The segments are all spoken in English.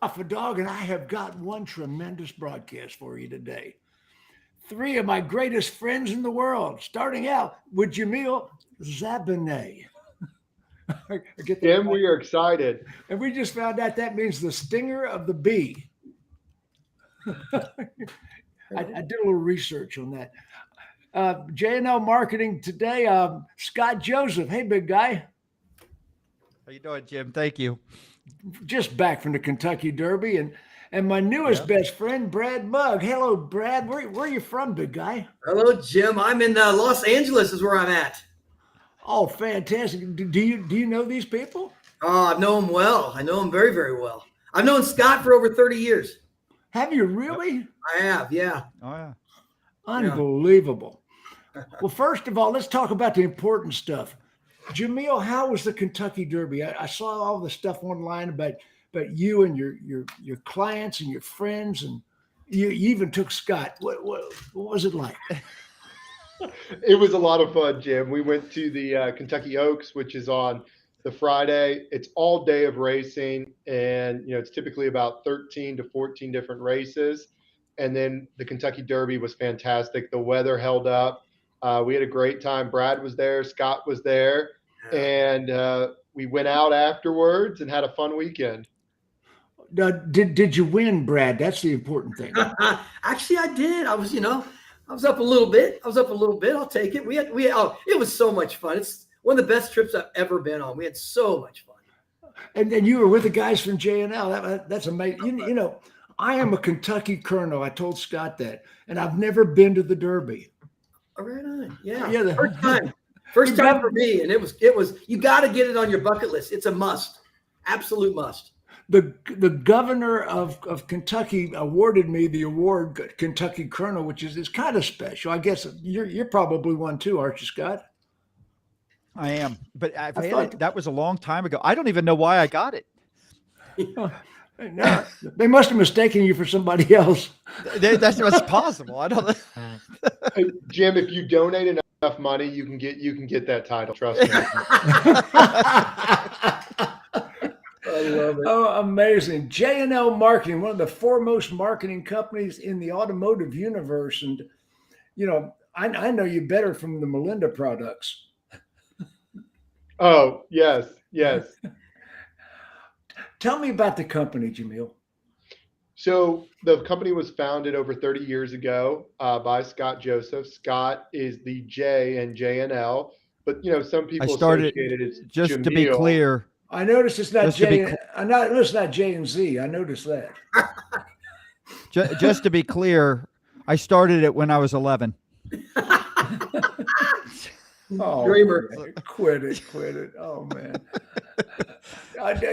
Alpha Dawg, and I have got one tremendous broadcast for you today. Three of my greatest friends in the world, starting out with Jamil Zabeneh. I get that Jim, right. we are excited. And we just found out that means the stinger of the bee. I did a little research on that. J&L Marketing today, Scott Joseph. Hey, big guy. How you doing, Jim? Thank you. Just back from the Kentucky Derby. And my newest Yeah. best friend, Brad Mugg. Hello, Brad. Where are you from, big guy? Hello, Jim. I'm in Los Angeles is where I'm at. Oh, fantastic. Do you know these people? Oh, I know him well. I know him very, very well. I've known Scott for over 30 years. Have you really? I have, yeah. Oh yeah. Unbelievable. Well, first of all, let's talk about the important stuff. Jamil, how was the Kentucky Derby? I saw all the stuff online about you and your clients and your friends, and you even took Scott. What was it like? It was a lot of fun, Jim. We went to the Kentucky Oaks, which is on the Friday. It's all day of racing, and it's typically about 13 to 14 different races. And then the Kentucky Derby was fantastic. The weather held up. We had a great time. Brad was there. Scott was there. And we went out afterwards and had a fun weekend. Did you win, Brad? That's the important thing. Actually, I did. I was up a little bit. I'll take it. It was so much fun. It's one of the best trips I've ever been on. We had so much fun. And you were with the guys from J&L. That's amazing. I am a Kentucky Colonel. I told Scott that, and I've never been to the Derby. Oh, right on. Yeah. Yeah, First time for me, and it was. You got to get it on your bucket list. It's a must, absolute must. The governor of Kentucky awarded me the award Kentucky Colonel, which is kind of special. I guess you're probably one too, aren't you, Scott? I am, but that was a long time ago. I don't even know why I got it. No, they must have mistaken you for somebody else. That's what's possible. I don't. Hey, Jim, if you donate enough money, you can get that title. Trust me. I love it. Oh, amazing. J&L Marketing, one of the foremost marketing companies in the automotive universe. And, I know you better from the Melinda products. Oh, yes. Tell me about the company, Jamil. So the company was founded over 30 years ago by Scott Joseph. Scott is the J in J&L, but some people associated it just Jamil. To be clear. I noticed it's not J. I noticed it's not J and Z. I noticed that. Just to be clear, I started it when I was 11. Oh, Dreamer. man. Quit it. Oh man.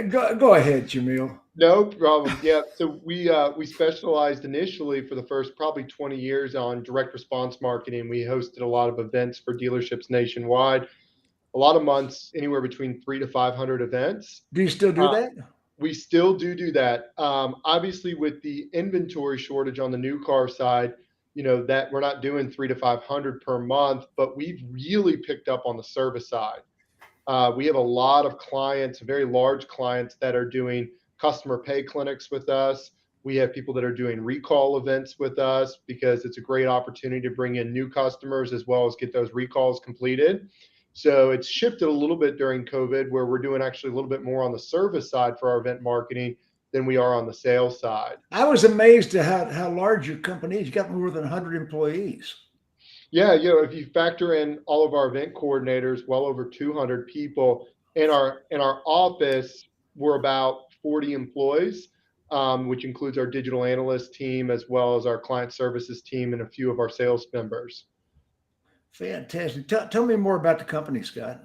Go ahead, Jamil. No problem. Yeah. So we specialized initially for the first probably 20 years on direct response marketing. We hosted a lot of events for dealerships nationwide. A lot of months, anywhere between 300 to 500 events. Do you still do that? We still do that. Obviously, with the inventory shortage on the new car side, that we're not doing 300 to 500 per month, but we've really picked up on the service side. We have a lot of clients, very large clients that are doing customer pay clinics with us. We have people that are doing recall events with us because it's a great opportunity to bring in new customers as well as get those recalls completed. So it's shifted a little bit during COVID where we're doing actually a little bit more on the service side for our event marketing than we are on the sales side. I was amazed at how large your company is. You got more than 100 employees. Yeah, if you factor in all of our event coordinators, well over 200 people. In our office, we're about 40 employees, which includes our digital analyst team as well as our client services team and a few of our sales members. Fantastic. Tell me more about the company, Scott.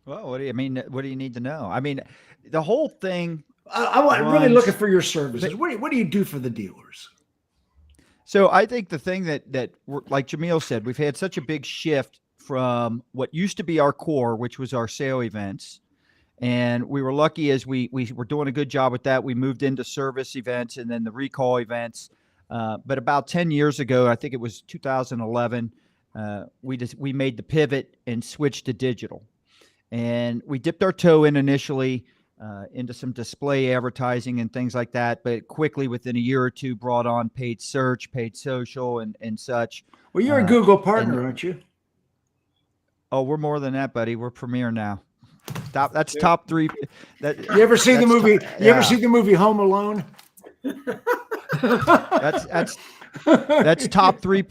Well, what do you mean? What do you need to know? I mean, the whole thing. I'm really looking for your services. What do you do for the dealers? So I think the thing that like Jamil said, we've had such a big shift from what used to be our core, which was our sale events. And we were lucky as we were doing a good job with that. We moved into service events and then the recall events. But about 10 years ago, I think it was 2011, we made the pivot and switched to digital. And we dipped our toe in initially into some display advertising and things like that, but quickly within a year or two brought on paid search, paid social, and such. Well, you're a Google partner, aren't you? Oh, we're more than that, buddy. We're Premier now. That's top 3. You ever see the movie? You ever see the movie Home Alone? That's top 3.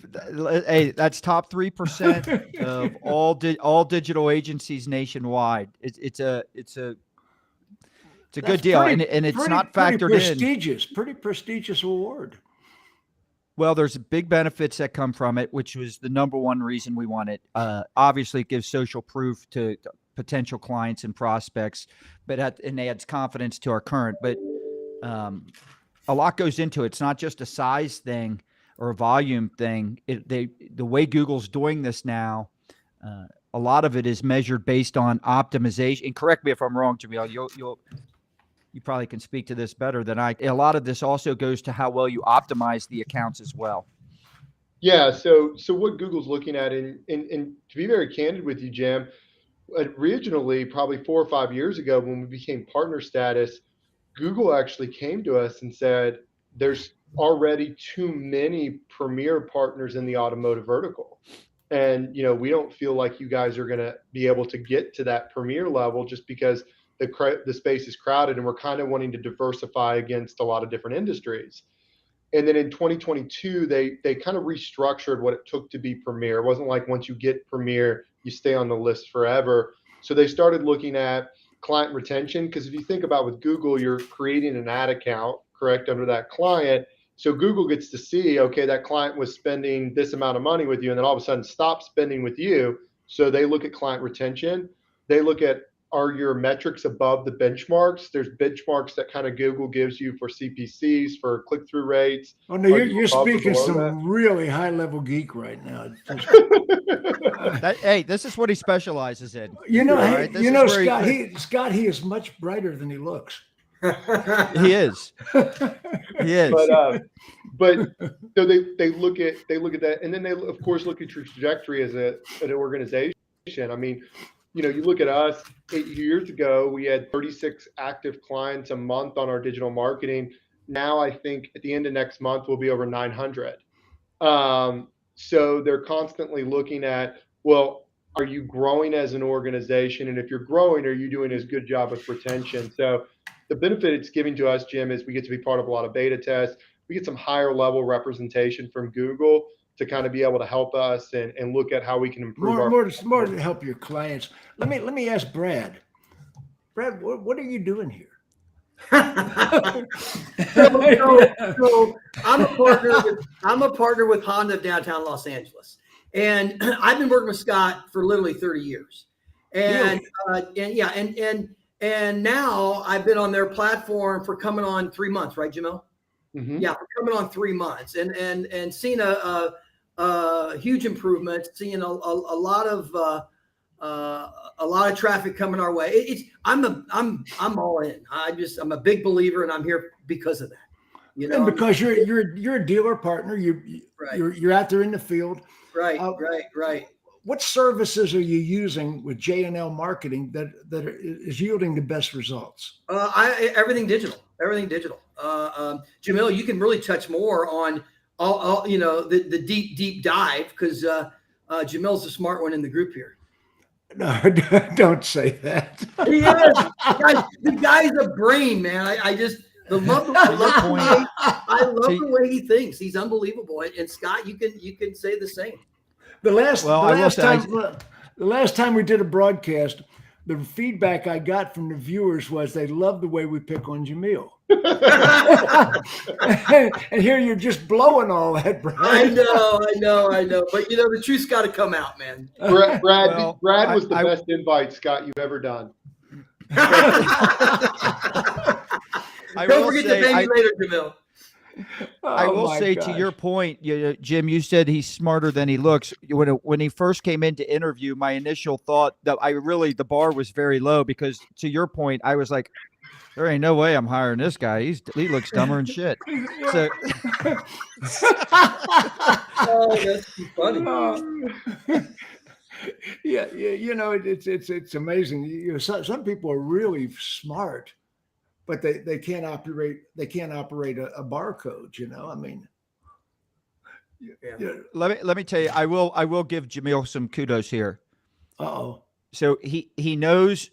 Hey, that's top 3% of all digital agencies nationwide. It's a good deal, and it's not factored in. Pretty prestigious award. Well, there's big benefits that come from it, which was the number one reason we want it. Obviously, it gives social proof to potential clients and prospects, and adds confidence to our current. But a lot goes into it. It's not just a size thing or a volume thing. The way Google's doing this now, a lot of it is measured based on optimization. And correct me if I'm wrong, Jamil. You probably can speak to this better than I. A lot of this also goes to how well you optimize the accounts as well. Yeah. So what Google's looking at, and to be very candid with you, Jim, originally, probably 4 or 5 years ago, when we became partner status, Google actually came to us and said, there's already too many premier partners in the automotive vertical. And, we don't feel like you guys are going to be able to get to that premier level just because the space is crowded, and we're kind of wanting to diversify against a lot of different industries. And then in 2022, they kind of restructured what it took to be premier. It wasn't like once you get premier, you stay on the list forever. So they started looking at client retention, because if you think about with Google, you're creating an ad account, correct, under that client. So Google gets to see, okay, that client was spending this amount of money with you, and then all of a sudden stop spending with you. So they look at client retention. They look at, are your metrics above the benchmarks? There's benchmarks that kind of Google gives you for CPCs, for click-through rates. Oh no, you're speaking some really high-level geek right now. Hey, this is what he specializes in. Scott, he is much brighter than he looks. He is. He is. But so they look at that, and then they of course look at your trajectory as an organization. I mean, you look at us 8 years ago, we had 36 active clients a month on our digital marketing. Now I think at the end of next month, we'll be over 900. So they're constantly looking at, well, are you growing as an organization? And if you're growing, are you doing as good job with retention? So the benefit it's giving to us, Jim, is we get to be part of a lot of beta tests. We get some higher level representation from Google to kind of be able to help us and look at how we can improve more to help your clients. Let me ask Brad. Brad, what are you doing here? So I'm a partner with Honda of downtown Los Angeles, and I've been working with Scott for literally 30 years. And and now I've been on their platform for coming on 3 months, right, Jamil? Mm-hmm. Yeah, for coming on 3 months, and seeing a huge improvement, seeing a lot of traffic coming our way. I'm all in. I'm a big believer, and I'm here because of that. And because you're a dealer partner, you're out there in the field. Right. What services are you using with J&L Marketing that is yielding the best results? Everything digital. Jamil, you can really touch more on all the deep dive, because Jamil's the smart one in the group here. No, don't say that. He is. The guy's a brain, man. I love the way he thinks. He's unbelievable. And Scott, you can say the same. The last time we did a broadcast, the feedback I got from the viewers was they love the way we pick on Jamil. And here you're just blowing all that, Brad. I know. But the truth's got to come out, man. Brad was the best invite, Scott, you've ever done. Don't forget to thank me later, Jamil. I will say, to your point, Jim, you said he's smarter than he looks. When he first came in to interview, my initial thought that the bar was very low, because to your point, I was like, there ain't no way I'm hiring this guy. He looks dumber than shit. So, oh, that's funny. Yeah, it's amazing. Some people are really smart, but they can't operate a barcode. I mean, Yeah. Let me tell you, I will give Jamil some kudos here. Uh-oh. So he knows.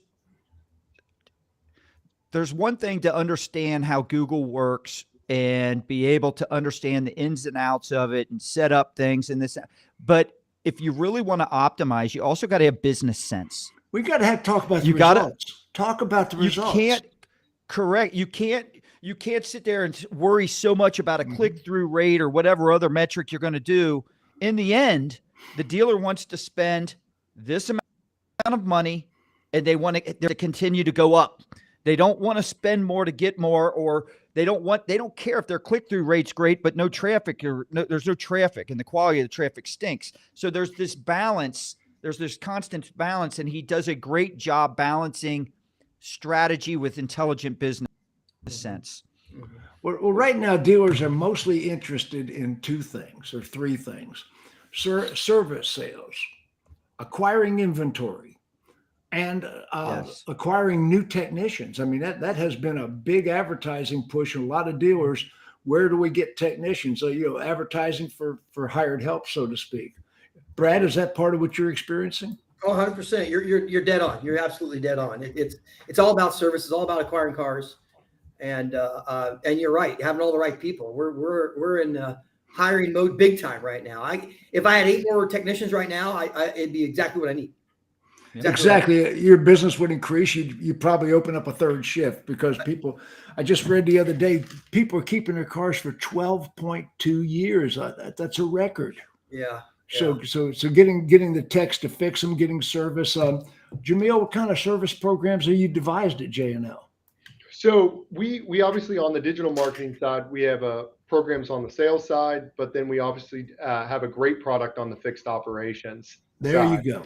There's one thing to understand how Google works and be able to understand the ins and outs of it and set up things and this, but if you really want to optimize, you also got to have business sense. We got to talk about the results. Talk about the results. You can't sit there and worry so much about a click-through rate or whatever other metric you're going to do. In the end, the dealer wants to spend this amount of money and they want it to continue to go up. They don't want to spend more to get more, or they don't care if their click-through rate's great, but there's no traffic and the quality of the traffic stinks. So there's this balance. There's this constant balance, and he does a great job balancing strategy with intelligent business sense. Well, right now, dealers are mostly interested in two things or three things: service sales, acquiring inventory, and acquiring new technicians. I mean, that has been a big advertising push in a lot of dealers. Where do we get technicians? So, advertising for hired help, so to speak. Brad, is that part of what you're experiencing? Oh, 100%. You're dead on. You're absolutely dead on. It's all about service. It's all about acquiring cars, and you're right. Having all the right people. We're in hiring mode big time right now. If I had 8 more technicians right now, it'd be exactly what I need. Exactly. Your business would increase. You'd probably open up a third shift because people, I just read the other day, people are keeping their cars for 12.2 years. That's a record. Yeah. So getting the techs to fix them, getting service. Jamil, what kind of service programs are you devised at J&L? So we obviously, on the digital marketing side, we have programs on the sales side, but then we obviously have a great product on the fixed operations side. You go.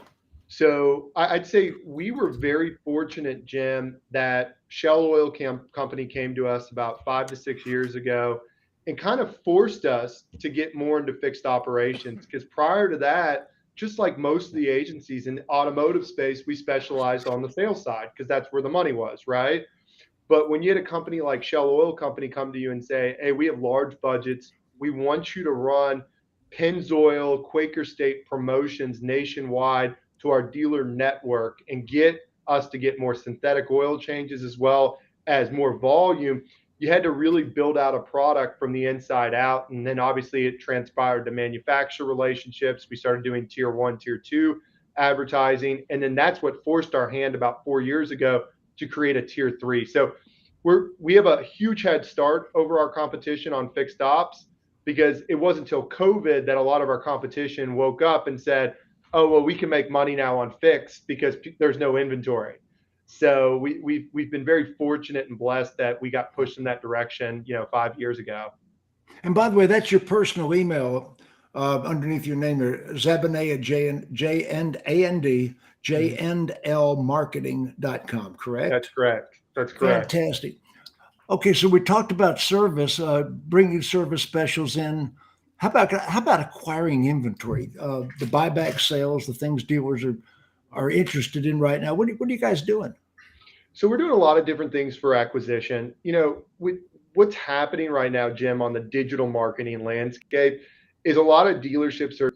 So I'd say we were very fortunate, Jim, that Shell Oil Company came to us about 5 to 6 years ago and kind of forced us to get more into fixed operations. Because prior to that, just like most of the agencies in the automotive space, we specialized on the sales side because that's where the money was, right? But when you had a company like Shell Oil Company come to you and say, hey, we have large budgets, we want you to run Pennzoil, Quaker State promotions nationwide to our dealer network and get us to get more synthetic oil changes as well as more volume, you had to really build out a product from the inside out. And then obviously it transpired to manufacturer relationships. We started doing tier 1, tier 2 advertising. And then that's what forced our hand about 4 years ago to create a tier 3. So we have a huge head start over our competition on fixed ops, because it wasn't until COVID that a lot of our competition woke up and said, oh, well, we can make money now on fixed because there's no inventory. So we've been very fortunate and blessed that we got pushed in that direction, 5 years ago. And by the way, that's your personal email underneath your name there, Zabeneh at J&L correct? That's correct. That's correct. Fantastic. Okay, so we talked about service, bringing service specials in. How about acquiring inventory, the buyback sales, the things dealers are interested in right now? What are you guys doing? So we're doing a lot of different things for acquisition. What's happening right now, Jim, on the digital marketing landscape is a lot of dealerships are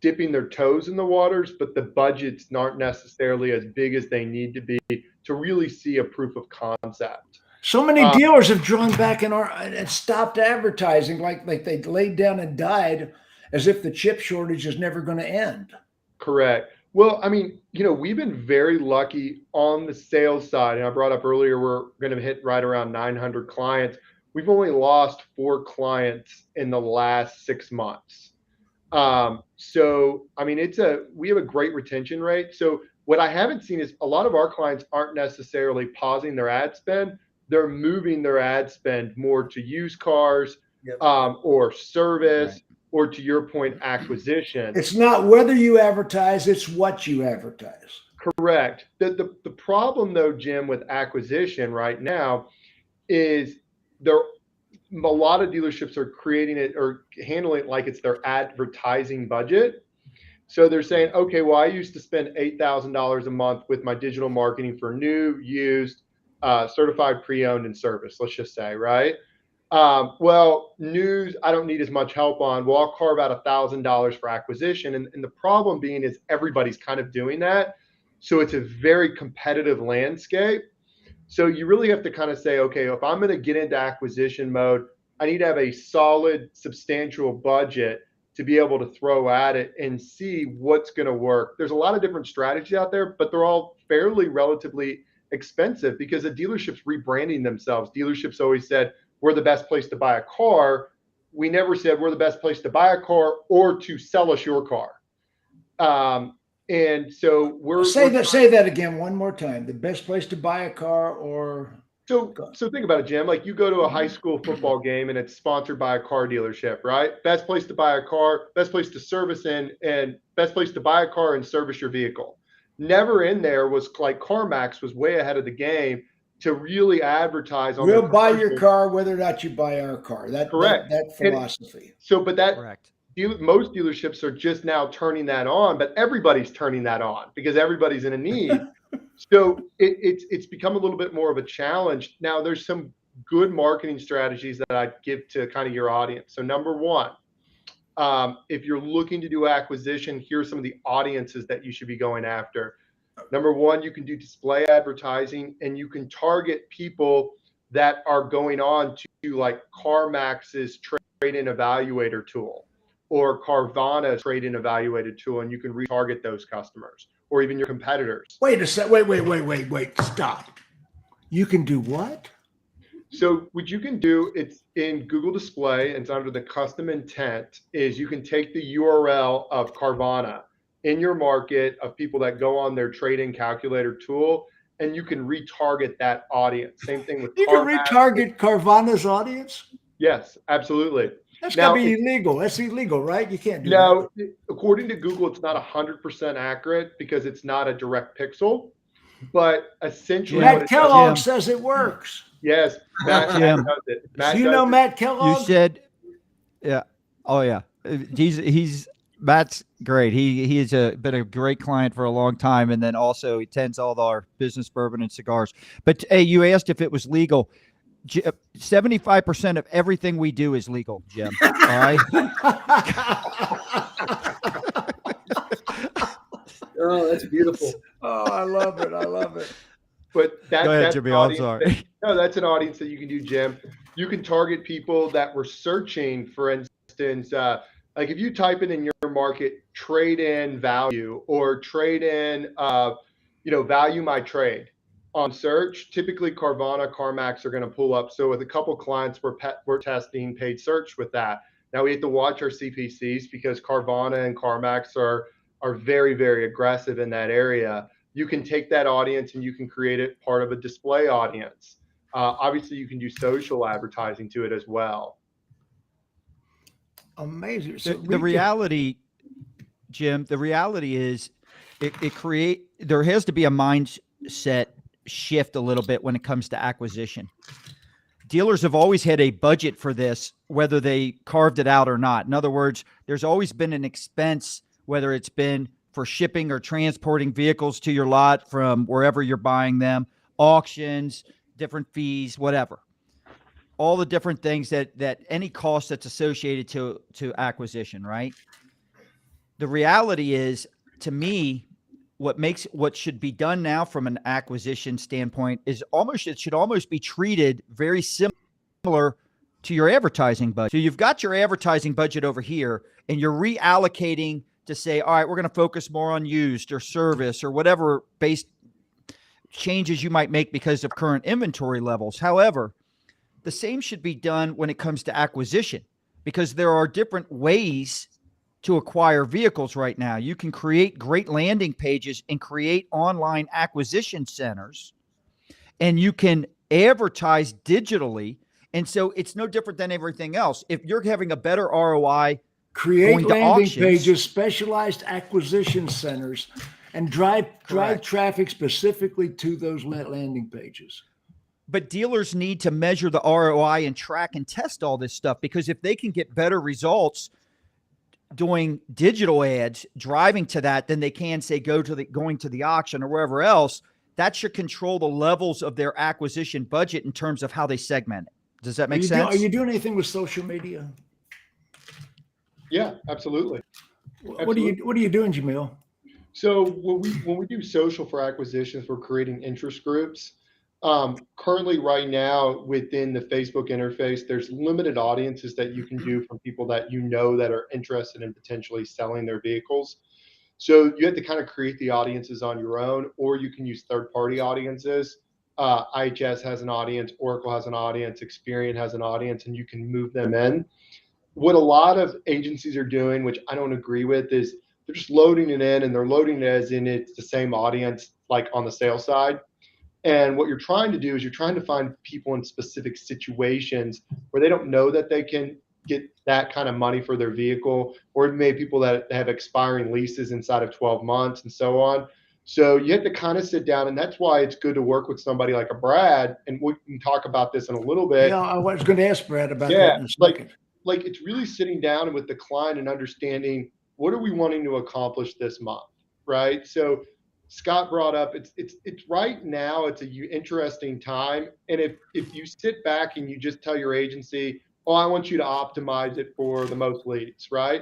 dipping their toes in the waters, but the budgets aren't necessarily as big as they need to be to really see a proof of concept. So many dealers have drawn back and stopped advertising, like they laid down and died, as if the chip shortage is never going to end. Correct. Well, I mean, we've been very lucky on the sales side. And I brought up earlier, we're going to hit right around 900 clients. We've only lost 4 clients in the last 6 months. So, I mean, we have a great retention rate. So what I haven't seen is a lot of our clients aren't necessarily pausing their ad spend. They're moving their ad spend more to used cars, or service, right, or to your point, acquisition. It's not whether you advertise, it's what you advertise. Correct. The problem though, Jim, with acquisition right now is a lot of dealerships are creating it or handling it like it's their advertising budget. So they're saying, okay, well, I used to spend $8,000 a month with my digital marketing for new, used, certified pre-owned and service, let's just say, right? Well, news, I don't need as much help on. Well, I'll carve out $1,000 for acquisition. And the problem being is everybody's kind of doing that. So it's a very competitive landscape. So you really have to kind of say, okay, if I'm going to get into acquisition mode, I need to have a solid, substantial budget to be able to throw at it and see what's going to work. There's a lot of different strategies out there, but they're all fairly relatively expensive because the dealership's rebranding themselves. Dealerships always said, we're the best place to buy a car. We never said we're the best place to buy a car or to sell us your car. And so say that again one more time. The best place to buy a car or so think about it, Jim. Like you go to a high school football game and it's sponsored by a car dealership, right? Best place to buy a car, best place to service in, and best place to buy a car and service your vehicle. Never in there was like CarMax was way ahead of the game to really advertise on. We'll buy your car whether or not you buy our car. Correct. That philosophy. Correct. Most dealerships are just now turning that on, but everybody's turning that on because everybody's in a need. So it's become a little bit more of a challenge. Now there's some good marketing strategies that I'd give to kind of your audience. So number one, if you're looking to do acquisition, here are some of the audiences that you should be going after. Number one, you can do display advertising and you can target people that are going on to like CarMax's trade-in evaluator tool or Carvana's trade-in evaluator tool, and you can retarget those customers or even your competitors. Wait a sec. Wait. Stop. You can do what? So what you can do, it's in Google Display, and it's under the custom intent, is you can take the URL of Carvana in your market of people that go on their trade-in calculator tool, and you can retarget that audience. Same thing with you can retarget Carvana's audience? Yes, absolutely. That's got to be illegal. That's illegal, right? You can't do that. No, according to Google, it's not 100% accurate because it's not a direct pixel. But essentially, Matt Kellogg says it works. Yes, Matt does it. Do you know Matt Kellogg? You said, yeah. Oh yeah. Matt's great. He has been a great client for a long time, and then also he attends all our business bourbon and cigars. But hey, you asked if it was legal. 75% of everything we do is legal, Jim. All right. Oh, that's beautiful. Oh, I love it. But go ahead, Jimmy. I'm sorry. No, that's an audience that you can do, Jim. You can target people that were searching, for instance, like if you type in your market trade-in value or trade-in, value my trade on search, typically Carvana, CarMax are going to pull up. So with a couple clients, we're testing paid search with that. Now we have to watch our CPCs because Carvana and CarMax are very, very aggressive in that area. You can take that audience and you can create it part of a display audience. Obviously, you can do social advertising to it as well. Amazing. So the reality, Jim, is there has to be a mindset shift a little bit when it comes to acquisition. Dealers have always had a budget for this, whether they carved it out or not. In other words, there's always been an expense, whether it's been for shipping or transporting vehicles to your lot from wherever you're buying them, auctions, different fees, whatever. All the different things that any cost that's associated to acquisition, right? The reality is, to me, what should be done now from an acquisition standpoint is it should almost be treated very similar to your advertising budget. So you've got your advertising budget over here and you're reallocating to say, all right, we're going to focus more on used or service or whatever based changes you might make because of current inventory levels. However, the same should be done when it comes to acquisition because there are different ways to acquire vehicles right now. You can create great landing pages and create online acquisition centers, and you can advertise digitally. And so it's no different than everything else. If you're having a better ROI, create landing pages, specialized acquisition centers, and drive traffic specifically to those landing pages. But dealers need to measure the ROI and track and test all this stuff, because if they can get better results doing digital ads, driving to that, than they can say going to the auction or wherever else, that should control the levels of their acquisition budget in terms of how they segment it. Does that make sense? Are you doing anything with social media? Yeah, absolutely. What are you doing, Jamil? So when we do social for acquisitions, we're creating interest groups. Currently, right now, within the Facebook interface, there's limited audiences that you can do from people that that are interested in potentially selling their vehicles. So you have to kind of create the audiences on your own, or you can use third-party audiences. IHS has an audience, Oracle has an audience, Experian has an audience, and you can move them in. What a lot of agencies are doing, which I don't agree with, is they're just loading it in, and they're loading it as in it's the same audience like on the sales side. And what you're trying to do is you're trying to find people in specific situations where they don't know that they can get that kind of money for their vehicle, or maybe people that have expiring leases inside of 12 months and so on. So you have to kind of sit down, and that's why it's good to work with somebody like a Brad, and we can talk about this in a little bit. Yeah, I was going to ask Brad about that in a second. Like it's really sitting down with the client and understanding what are we wanting to accomplish this month, right? So Scott brought up it's right now it's an interesting time, and if you sit back and you just tell your agency, oh, I want you to optimize it for the most leads, right?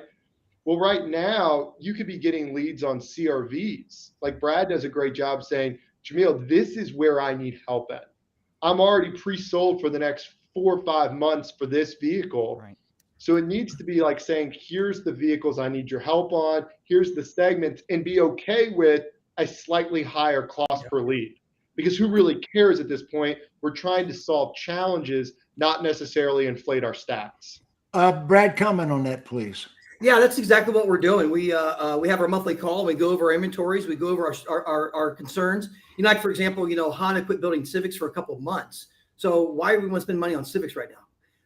Well, right now you could be getting leads on CRVs. Like Brad does a great job saying, Jamil, this is where I need help at. I'm already pre-sold for the next 4 or 5 months for this vehicle. Right. So it needs to be like saying, here's the vehicles I need your help on, here's the segments, and be okay with a slightly higher cost per lead. Because who really cares at this point? We're trying to solve challenges, not necessarily inflate our stats. Brad, comment on that, please. Yeah, that's exactly what we're doing. We have our monthly call. We go over our inventories. We go over our concerns. Like, for example, Honda quit building Civics for a couple of months. So why do we want to spend money on Civics right now?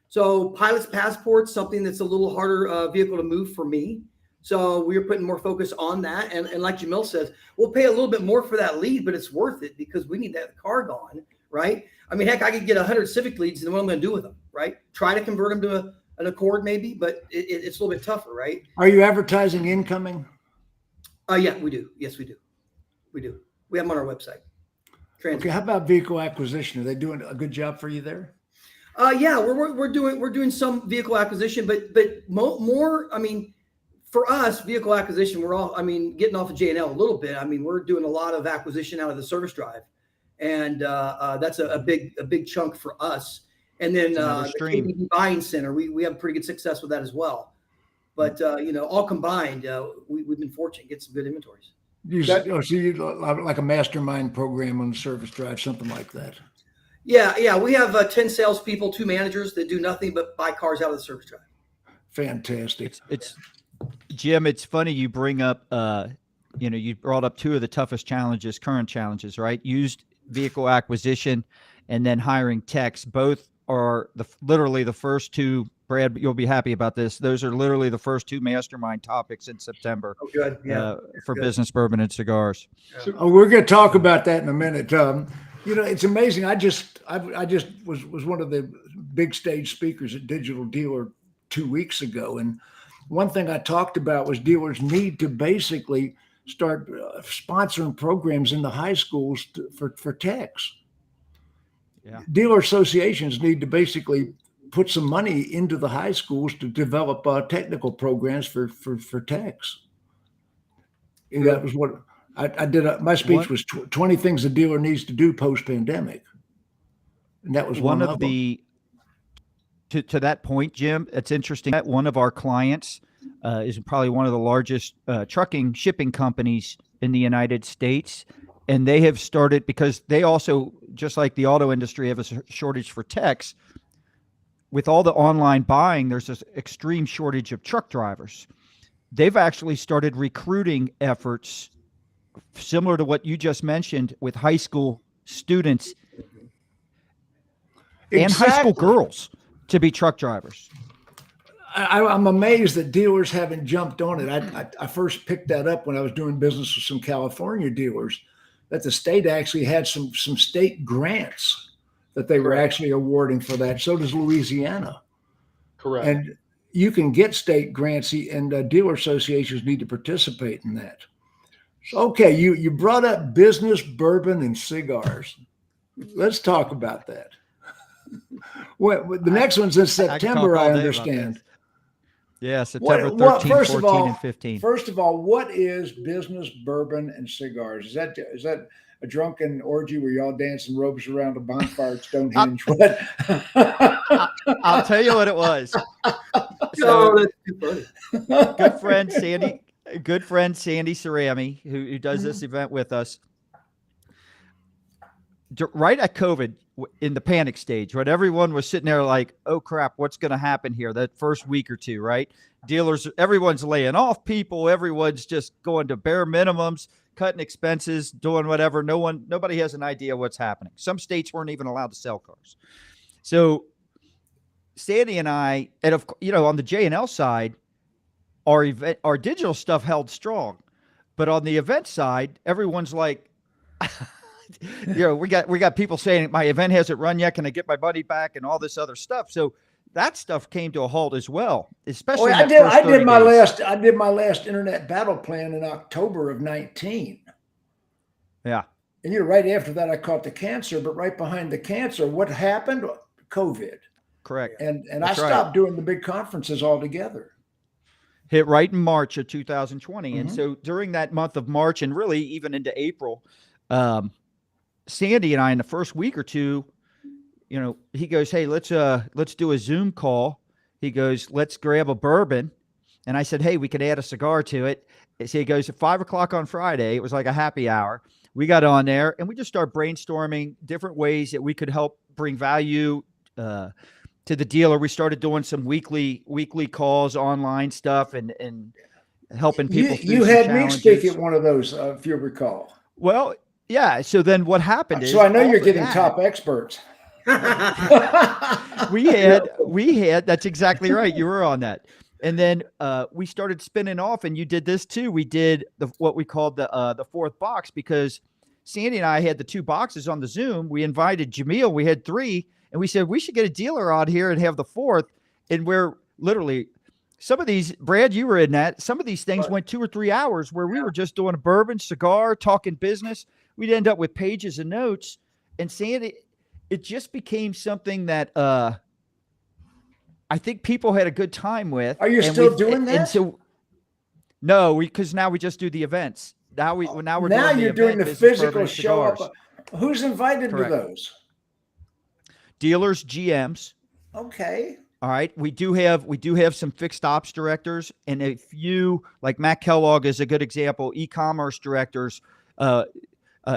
So Pilot's Passport's something that's a little harder vehicle to move for me. So we are putting more focus on that. And like Jamil says, we'll pay a little bit more for that lead, but it's worth it because we need that car gone, right? I mean, heck, I could get 100 Civic leads, and what I'm going to do with them, right? Try to convert them to an Accord maybe, but it's a little bit tougher, right? Are you advertising incoming? Yeah, we do. Yes, we do. We do. We have them on our website. Okay, how about vehicle acquisition? Are they doing a good job for you there? Yeah, we're doing some vehicle acquisition, but more. I mean, for us, vehicle acquisition, getting off of J&L a little bit. I mean, we're doing a lot of acquisition out of the service drive, and that's a big chunk for us. And then the KBD buying center, we have pretty good success with that as well. But all combined, we've been fortunate to get some good inventories. So you like a mastermind program on the service drive, something like that. Yeah. We have 10 salespeople, 2 managers that do nothing but buy cars out of the service drive. Fantastic. It's Jim. It's funny you bring up. You brought up 2 of the toughest current challenges, right? Used vehicle acquisition, and then hiring techs. Both are literally the first 2. Brad, you'll be happy about this. Those are literally the first 2 mastermind topics in September. Oh, good. Yeah. For Business Bourbon and Cigars. Yeah. We're going to talk about that in a minute. It's amazing. I just was one of the big stage speakers at Digital Dealer 2 weeks ago, and one thing I talked about was dealers need to basically start sponsoring programs in the high schools for techs. Yeah. Dealer associations need to basically put some money into the high schools to develop technical programs for techs. And that was what I did. My speech was 20 things a dealer needs to do post-pandemic. And that was one of the, to that point, Jim, it's interesting that one of our clients is probably one of the largest trucking shipping companies in the United States. And they have started, because they also, just like the auto industry, have a shortage for techs. With all the online buying, there's this extreme shortage of truck drivers. They've actually started recruiting efforts similar to what you just mentioned with high school students and high school girls to be truck drivers. I'm amazed that dealers haven't jumped on it. I first picked that up when I was doing business with some California dealers, that the state actually had some state grants that they were actually awarding for that. So does Louisiana. Correct. And you can get state grants, and dealer associations need to participate in that. Okay, you brought up business, bourbon, and cigars. Let's talk about that. The next one's in I can talk September, all I day about understand. this. Yeah, September 13th, First 14, of all, and 15. First of all, what is business, bourbon, and cigars? Is that a drunken orgy where y'all dancing ropes around a bonfire at Stonehenge? What? I'll tell you what it was. Oh, that's too funny. good friend Sandy Cerami, who does this event with us. Right at COVID, in the panic stage, when everyone was sitting there like, oh crap, what's going to happen here? That first week or two, right? Dealers, everyone's laying off people. Everyone's just going to bare minimums, cutting expenses, doing whatever. Nobody has an idea what's happening. Some states weren't even allowed to sell cars. So Sandy and I, and on the J&L side, our digital stuff held strong, but on the event side, everyone's like, we got people saying my event hasn't run yet. Can I get my money back and all this other stuff? So that stuff came to a halt as well, especially. I did my last internet battle plan in October of 19. Yeah. And right after that, I caught the cancer, but right behind the cancer, what happened? COVID. Correct. And I stopped doing the big conferences altogether. Hit right in March of 2020. And so during that month of March and really even into April, Sandy and I, in the first week or two, he goes, hey, let's do a Zoom call. He goes, let's grab a bourbon. And I said, hey, we could add a cigar to it. So he goes, at 5:00 on Friday, it was like a happy hour. We got on there and we just started brainstorming different ways that we could help bring value to the dealer. We started doing some weekly calls, online stuff, and helping people. You had me speak at one of those, if you recall. Well, yeah. So then what happened is, so I know you're getting top experts. we had, that's exactly right. You were on that. And then we started spinning off, and you did this too. We did what we called the fourth box, because Sandy and I had the 2 boxes on the Zoom. We invited Jamil. We had 3, and we said we should get a dealer on here and have the 4th. And we're literally, some of these, Brad, you were in that. Some of these things went 2 or 3 hours where we were just doing a bourbon, cigar, talking business. We'd end up with pages and notes. And Sandy, it just became something that I think people had a good time with. Are you still doing that? And so, no, because now we just do the events. Now you're doing the physical show up. Who's invited to those? Dealers, GMs. Okay. All right. We do have some fixed ops directors, and a few, like Matt Kellogg is a good example. E-commerce directors.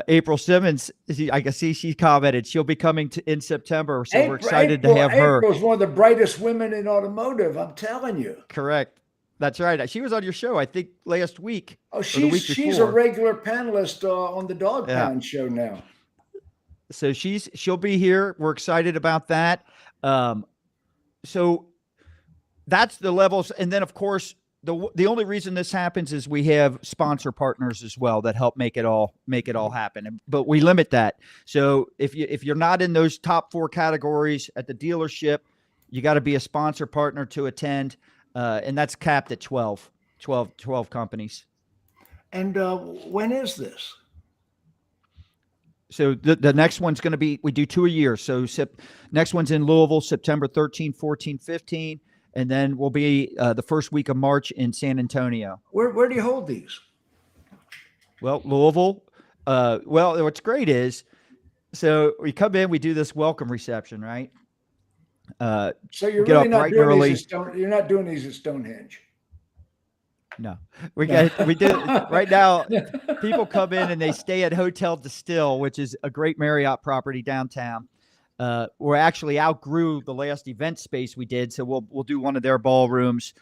April Simmons, I can see she commented she'll be coming in September, so we're excited to have her. April's one of the brightest women in automotive. I'm telling you. Correct. That's right. She was on your show, I think, last week. Oh, she's a regular panelist on the Dog Pound show now. So she'll be here. We're excited about that. So that's the levels, and then of course the only reason this happens is we have sponsor partners as well that help make it all happen. But we limit that. So if you're not in those top 4 categories at the dealership, you got to be a sponsor partner to attend. And that's capped at 12 companies. And when is this? So the next one's going to be, we do 2 a year. So next one's in Louisville, September 13, 14, 15. And then we'll be the first week of March in San Antonio. Where do you hold these? Well, Louisville. Well, what's great is, so we come in, we do this welcome reception, right? So you're really not doing these you're not doing these at Stonehenge. No, we do right now. People come in and they stay at Hotel Distill, which is a great Marriott property downtown. We actually outgrew the last event space we did, so we'll do one of their ballrooms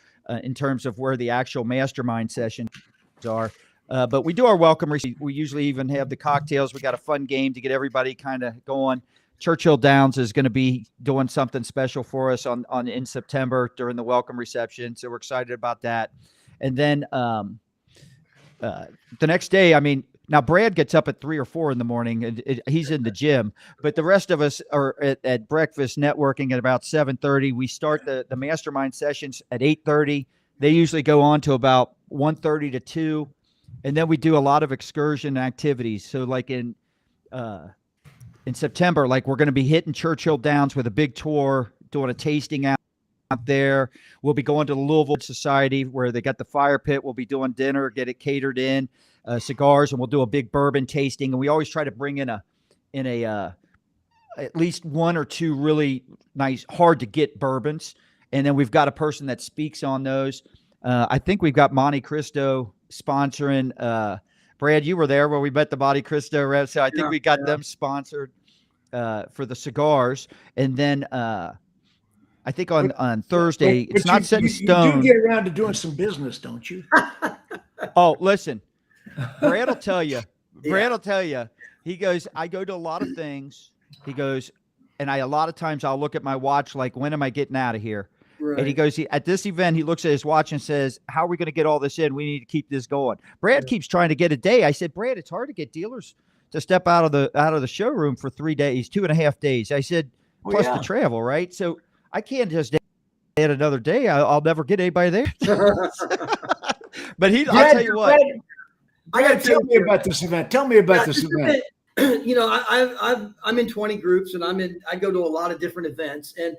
in terms of where the actual mastermind sessions are. But we do our welcome. We usually even have the cocktails. We got a fun game to get everybody kind of going. Churchill Downs is going to be doing something special for us in September during the welcome reception, so we're excited about that. And then the next day, I mean, now Brad gets up at 3 or 4 in the morning, and he's in the gym, but the rest of us are at breakfast networking at about 7:30. We start the mastermind sessions at 8:30. They usually go on to about 1:30 to 2. And then we do a lot of excursion activities. So like in September, like we're going to be hitting Churchill Downs with a big tour, doing a tasting out there. We'll be going to the Louisville Society where they got the fire pit. We'll be doing dinner, get it catered in, cigars, and we'll do a big bourbon tasting. And we always try to bring in at least one or two really nice, hard to get bourbons. And then we've got a person that speaks on those. I think we've got Monte Cristo sponsoring. Brad, you were there where we met the Monte Cristo rep. So I think we got them sponsored for the cigars. And then I think on Thursday, it's not set in stone. You do get around to doing some business, don't you? Oh, listen, Brad will tell you. Brad will tell you. He goes, I go to a lot of things. He goes, and a lot of times I'll look at my watch like, when am I getting out of here? Right. And he goes, at this event, he looks at his watch and says, how are we going to get all this in? We need to keep this going. Brad keeps trying to get a day. I said, Brad, it's hard to get dealers to step out of the showroom for 3 days, 2.5 days. I said, plus the travel, right? So I can't just add another day. I'll never get anybody there. But I'll tell you what. I got to tell me about this event. Tell me about this event. You know, I'm in 20 groups, and I go to a lot of different events, and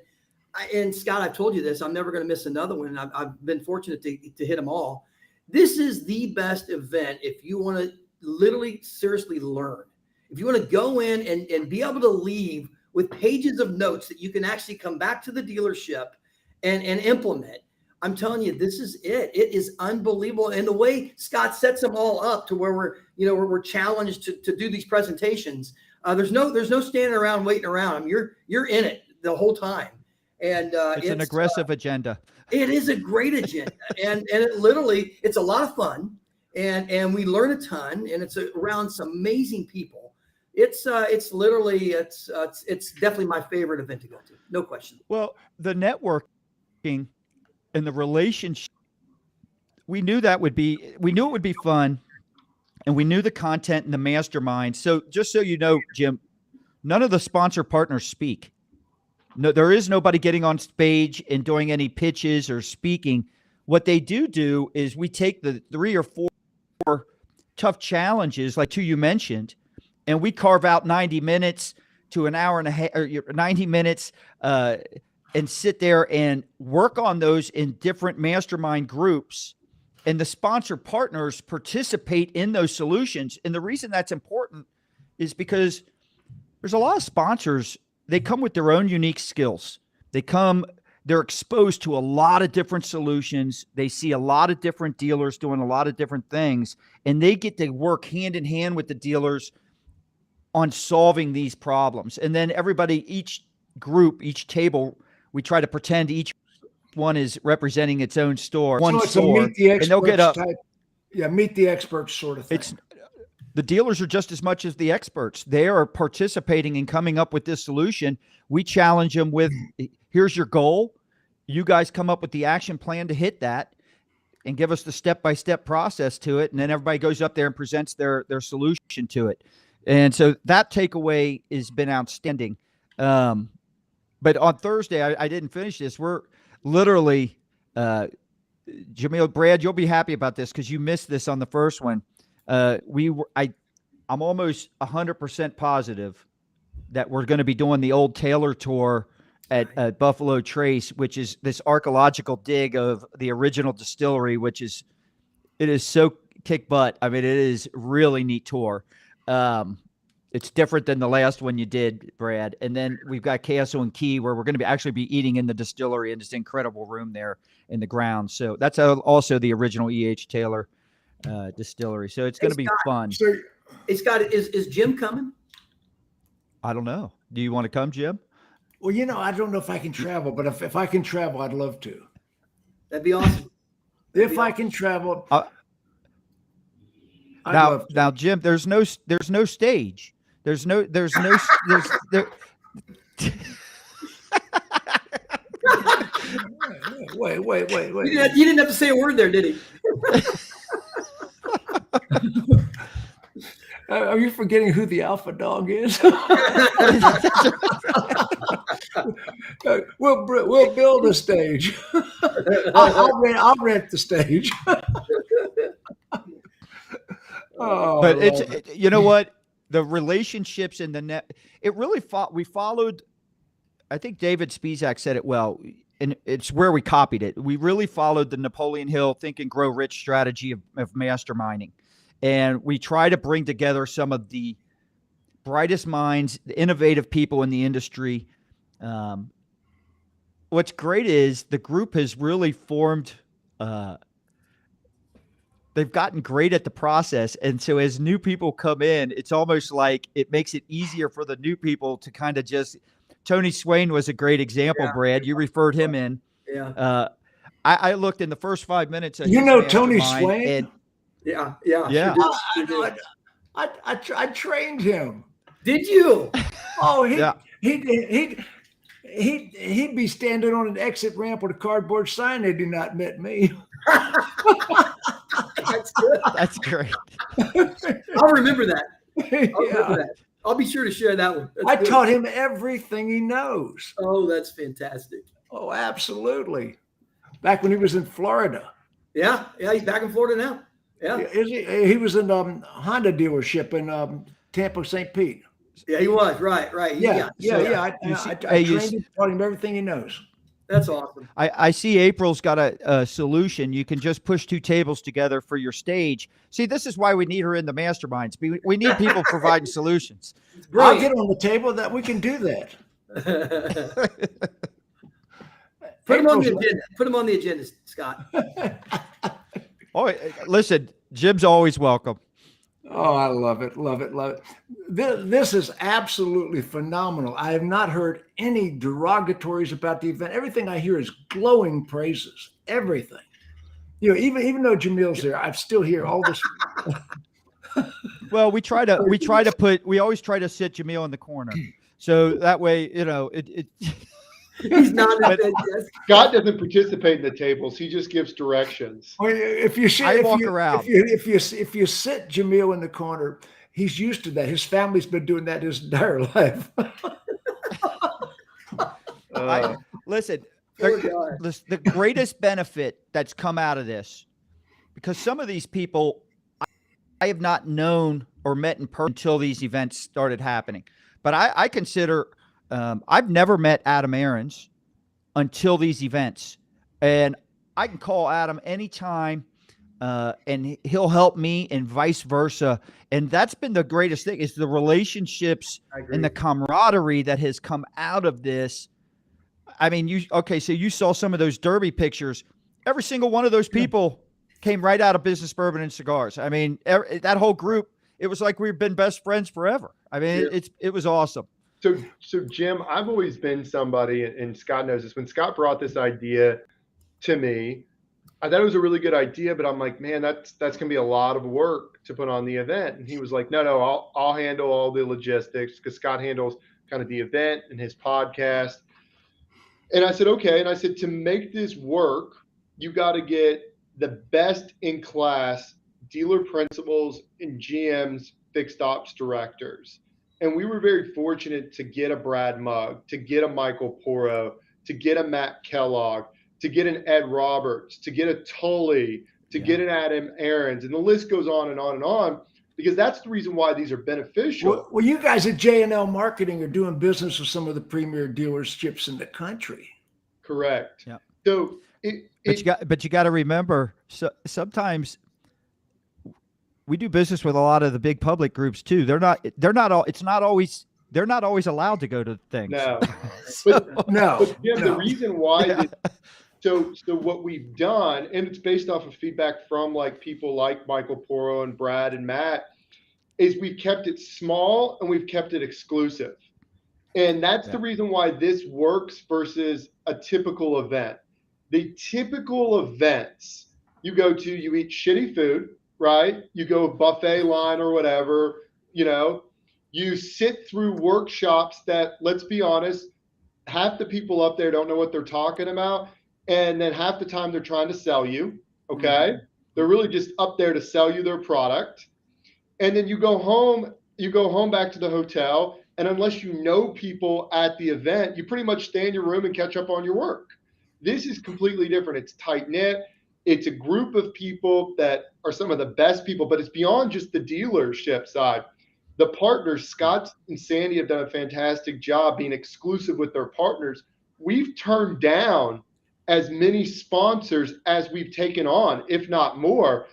Scott, I've told you this, I'm never going to miss another one. I've been fortunate to hit them all. This is the best event if you want to literally seriously learn. If you want to go in and be able to leave with pages of notes that you can actually come back to the dealership and implement. I'm telling you, this is it. It is unbelievable. And the way Scott sets them all up to where we're challenged to do these presentations. There's no standing around waiting around. I mean, you're in it the whole time. And it's an aggressive agenda. It is a great agenda, and it's a lot of fun, and we learn a ton, and it's around some amazing people. It's definitely my favorite event to go to, no question. Well, the networking and the relationship, we knew it would be fun, and we knew the content and the mastermind. So just so you know, Jim, none of the sponsor partners speak. No, there is nobody getting on stage and doing any pitches or speaking. What they do is we take the 3 or 4 tough challenges, like 2 you mentioned, and we carve out 90 minutes to an hour and a half, or 90 minutes, and sit there and work on those in different mastermind groups. And the sponsor partners participate in those solutions. And the reason that's important is because there's a lot of sponsors. They come with their own unique skills. They're exposed to a lot of different solutions. They see a lot of different dealers doing a lot of different things, and they get to work hand in hand with the dealers on solving these problems. And then everybody, each group, each table, we try to pretend each one is representing its own store. So it's store, a meet the experts and they'll get up. Meet the experts sort of thing. The dealers are just as much as the experts. They are participating in coming up with this solution. We challenge them with, here's your goal. You guys come up with the action plan to hit that and give us the step-by-step process to it. And then everybody goes up there and presents their solution to it. And so that takeaway has been outstanding. But on Thursday, I didn't finish this. We're literally, Jamil, Brad, you'll be happy about this because you missed this on the first one. I'm almost 100% positive that we're going to be doing the Old Taylor tour at Buffalo Trace, which is this archaeological dig of the original distillery, it is so kick butt. I mean, it is really neat tour. It's different than the last one you did, Brad. And then we've got Queso and Key, where we're going to actually be eating in the distillery in this incredible room there in the ground. So that's also the original E.H. Taylor distillery. So it's going to be fun. It's got, is Jim coming? I don't know. Do you want to come, Jim? Well, I don't know if I can travel, but if I can travel, I'd love to. That'd be awesome. I can travel. Now, Jim, there's no stage. There's no. Wait. You didn't have to say a word there, did he? Are you forgetting who the Alpha Dawg is? We'll build a stage. I'll rent the stage. Oh, But I it's, love it. you know what? The relationships in the net, it really we followed, I think David Spizak said it well, and it's where we copied it. We really followed the Napoleon Hill Think and Grow Rich strategy of masterminding. And we try to bring together some of the brightest minds, the innovative people in the industry. What's great is the group has really formed, they've gotten great at the process. And so as new people come in, it's almost like it makes it easier for the new people to kind of just, Tony Swain was a great example, Yeah. Brad. You referred him in. Yeah. I looked in the first 5 minutes of You his know Tony mastermind, Swain? and Yeah. Yeah. Yeah. Sure did. I trained him. Did you? Oh, Yeah. he'd be standing on an exit ramp with a cardboard sign. They did not met me. That's good. that's great. I'll remember that. I'll remember Yeah. that. I'll be sure to share that one. That's I good. taught him everything he knows. Oh, that's fantastic. Oh, absolutely. Back when he was in Florida. Yeah. Yeah. He's back in Florida now. Yeah. He was in Honda dealership in Tampa, St. Pete. Yeah. He was. Right. Right. Yeah. You see- I hey, you trained him, taught him everything he knows. That's awesome. I see April's got a solution. You can just push two tables together for your stage. See, this is why we need her in the masterminds. We need people providing solutions. It's I'll brilliant. get on the table that we can do that. Put him on the April's- agenda. Put him on the agenda, Scott. Oh, listen, Jim's always welcome. Oh, I love it, love it, love it. This is absolutely phenomenal. I have not heard any derogatories about the event. Everything I hear is glowing praises. Everything. You know, even though Jamil's there, I still hear all this. Well, we always try to sit Jamil in the corner. So that way, you know, He's not But- at that desk. Scott doesn't participate in the tables. He just gives directions. Well, if you sit, I if walk you, around. if you sit Jamil in the corner, he's used to that. His family's been doing that his entire life. listen, Poor guy. the greatest benefit that's come out of this, because some of these people I have not known or met in person until these events started happening. But I consider, I've never met Adam Aarons until these events. And I can call Adam anytime and he'll help me and vice versa. And that's been the greatest thing, is the relationships I agree. and the camaraderie that has come out of this. I mean, so you saw some of those Derby pictures. Every single one of those people came right out of Business Bourbon and Cigars. I mean, that whole group, it was like we've been best friends forever. I mean, it was awesome. So Jim, I've always been somebody, and Scott knows this. When Scott brought this idea to me, I thought it was a really good idea, but I'm like, man, that's gonna be a lot of work to put on the event. And he was like, no, I'll handle all the logistics, because Scott handles kind of the event and his podcast. And I said, okay. And I said, to make this work, you got to get the best in class dealer principals and GMs, fixed ops directors. And we were very fortunate to get a Brad Mugg, to get a Michael Porro, to get a Matt Kellogg, to get an Ed Roberts, to get a Tully, to get an Adam Aarons. And the list goes on and on and on, because that's the reason why these are beneficial. Well, you guys at J&L Marketing are doing business with some of the premier dealerships in the country. Correct. Yeah. So But you got to remember, sometimes we do business with a lot of the big public groups too. They're not always allowed to go to things. no. No, But Jim, the no. reason why so what we've done, and it's based off of feedback from like people like Michael Porro and Brad and Matt, is we've kept it small and we've kept it exclusive. And that's the reason why this works versus a typical event. The typical events you go to, you eat shitty food, right? You go buffet line or whatever, you know, you sit through workshops that, let's be honest, half the people up there don't know what they're talking about. And then half the time they're trying to sell you. Okay. Mm-hmm. They're really just up there to sell you their product. And then you go home back to the hotel. And unless you know people at the event, you pretty much stay in your room and catch up on your work. This is completely different. It's tight knit. it's a group of people that are some of the best people, but it's beyond just the dealership side. The partners, Scott and Sandy, have done a fantastic job being exclusive with their partners. We've turned down as many sponsors as we've taken on, if not more,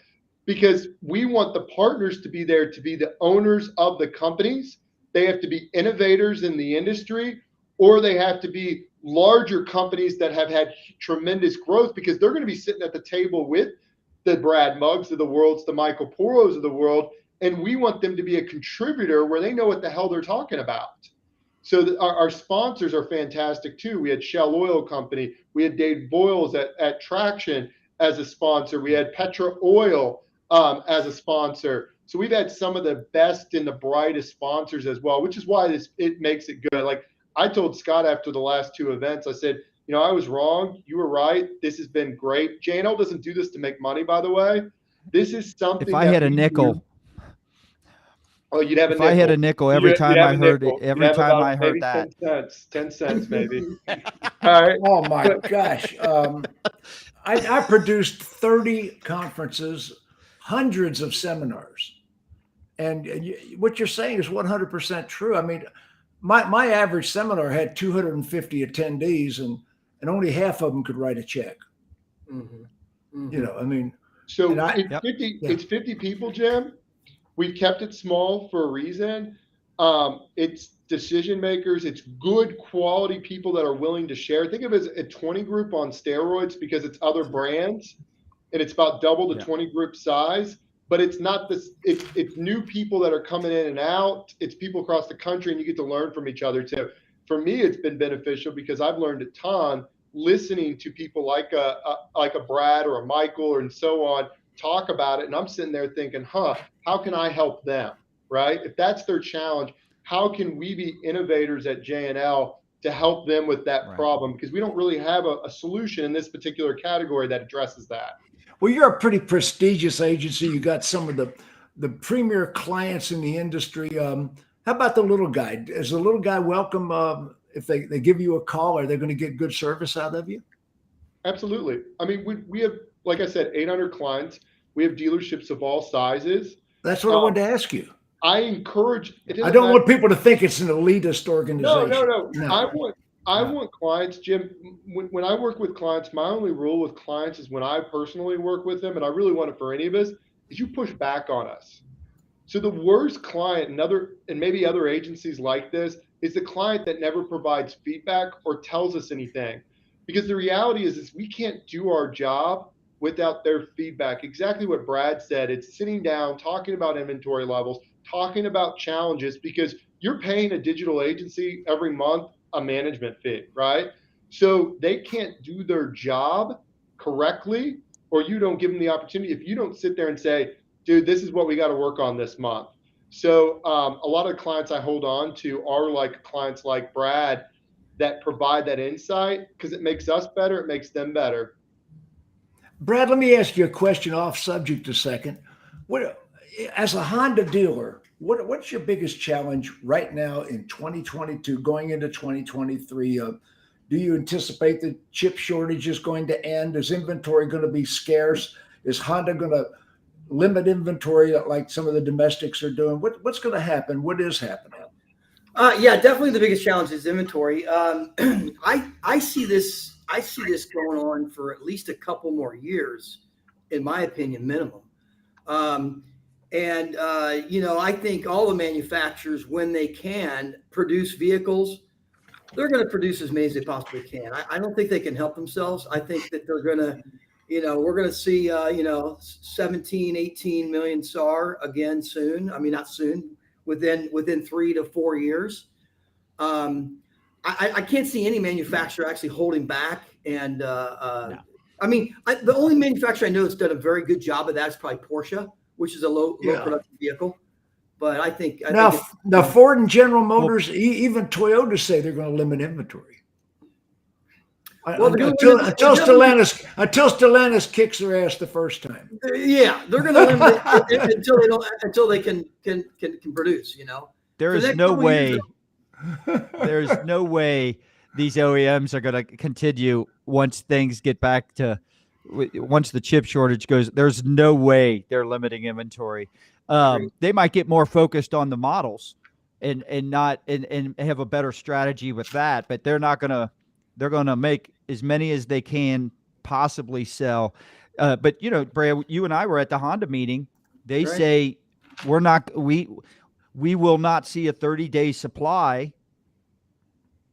because we want the partners to be there to be the owners of the companies. They have to be innovators in the industry, or they have to be larger companies that have had tremendous growth, because they're going to be sitting at the table with the Brad Muggs of the world, the Michael Poros of the world, and we want them to be a contributor where they know what the hell they're talking about. So our sponsors are fantastic too. We had Shell Oil Company, we had Dave Boyles at Traction as a sponsor, we had Petra Oil as a sponsor. So we've had some of the best and the brightest sponsors as well, which is why it makes it good. Like I told Scott after the last two events, I said, you know, I was wrong. You were right. This has been great. J&L doesn't do this to make money, by the way. This is something. If I had a nickel. Oh, you'd have a if nickel. I had a nickel every time I heard it, every time I heard that. 10 cents maybe. All right. Oh my gosh. I produced 30 conferences, hundreds of seminars. And what you're saying is 100% true. I mean, my average seminar had 250 attendees, and only half of them could write a check. Mm-hmm. Mm-hmm. You know, I mean. So it's 50 people, Jim. We've kept it small for a reason. It's decision makers. It's good quality people that are willing to share. Think of it as a 20 group on steroids, because it's other brands, and it's about double the 20 group size. But it's not this. It's new people that are coming in and out. It's people across the country, and you get to learn from each other too. For me, it's been beneficial because I've learned a ton listening to people like a Brad or a Michael and so on talk about it, and I'm sitting there thinking, how can I help them, right? If that's their challenge, how can we be innovators at J&L to help them with that problem? Because we don't really have a solution in this particular category that addresses that. Well, you're a pretty prestigious agency. You got some of the premier clients in the industry. How about the little guy? Is the little guy welcome if they give you a call? Are they going to get good service out of you? Absolutely. I mean, we have, like I said, 800 clients. We have dealerships of all sizes. That's what I wanted to ask you. I encourage. I don't want people to think it's an elitist organization. No. I want clients, Jim. When I work with clients, my only rule with clients is when I personally work with them, and I really want it for any of us, is you push back on us. So the worst client, and maybe other agencies like this, is the client that never provides feedback or tells us anything. Because the reality is we can't do our job without their feedback. Exactly what Brad said. It's sitting down, talking about inventory levels, talking about challenges, because you're paying a digital agency every month a management fee, right? So they can't do their job correctly, or you don't give them the opportunity if you don't sit there and say, dude, this is what we got to work on this month. So a lot of clients I hold on to are like clients like Brad that provide that insight, because it makes us better, it makes them better. Brad, let me ask you a question off subject a second. As a Honda dealer, what's your biggest challenge right now in 2022, going into 2023? Do you anticipate the chip shortage is going to end? Is inventory going to be scarce? Is Honda going to limit inventory like some of the domestics are doing? What's going to happen? What is happening? Yeah, definitely the biggest challenge is inventory. I see this going on for at least a couple more years, in my opinion, minimum. I think all the manufacturers, when they can produce vehicles, they're going to produce as many as they possibly can. I don't think they can help themselves. I think that they're going to, we're going to see, 17, 18 million SAR again soon. I mean, not soon, within 3 to 4 years. I can't see any manufacturer actually holding back. And no. I mean, the only manufacturer I know that's done a very good job of that is probably Porsche, which is a low production vehicle. But I think Ford and General Motors, even Toyota say they're going to limit inventory. Until Stellantis kicks their ass the first time. Yeah, they're going to limit it until they can produce. There is no way. There's no way these OEMs are going to continue once things get back to once the chip shortage goes, there's no way they're limiting inventory. They might get more focused on the models and have a better strategy with that, but they're going to make as many as they can possibly sell. But Brad, you and I were at the Honda meeting. They say we will not see a 30-day supply.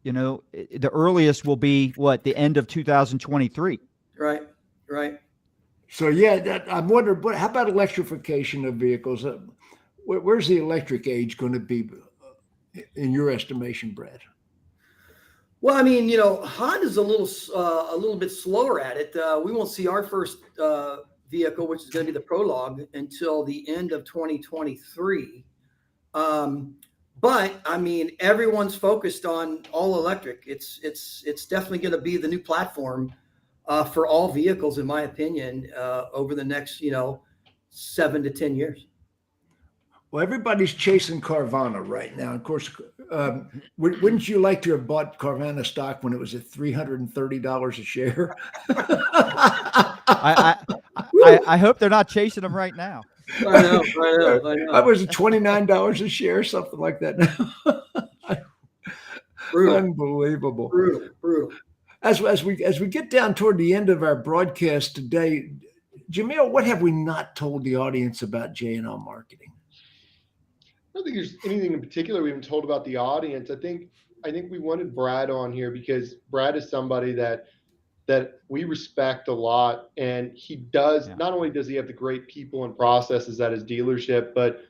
The earliest will be the end of 2023. Right. So I'm wondering, how about electrification of vehicles? Where's the electric age going to be in your estimation, Brad? Well, I mean, Honda's a little bit slower at it. We won't see our first vehicle, which is going to be the Prologue, until the end of 2023. But I mean, everyone's focused on all electric. It's definitely going to be the new platform for all vehicles, in my opinion, over the next 7 to 10 years. Well, everybody's chasing Carvana right now. Of course, wouldn't you like to have bought Carvana stock when it was at $330 a share? I hope they're not chasing them right now. I know. I was at $29 a share, something like that now. Brutal. Unbelievable. Brutal. As we get down toward the end of our broadcast today, Jamil, what have we not told the audience about J&L Marketing? I don't think there's anything in particular we haven't told about the audience. I think we wanted Brad on here because Brad is somebody that we respect a lot, and he does not only does he have the great people and processes at his dealership, but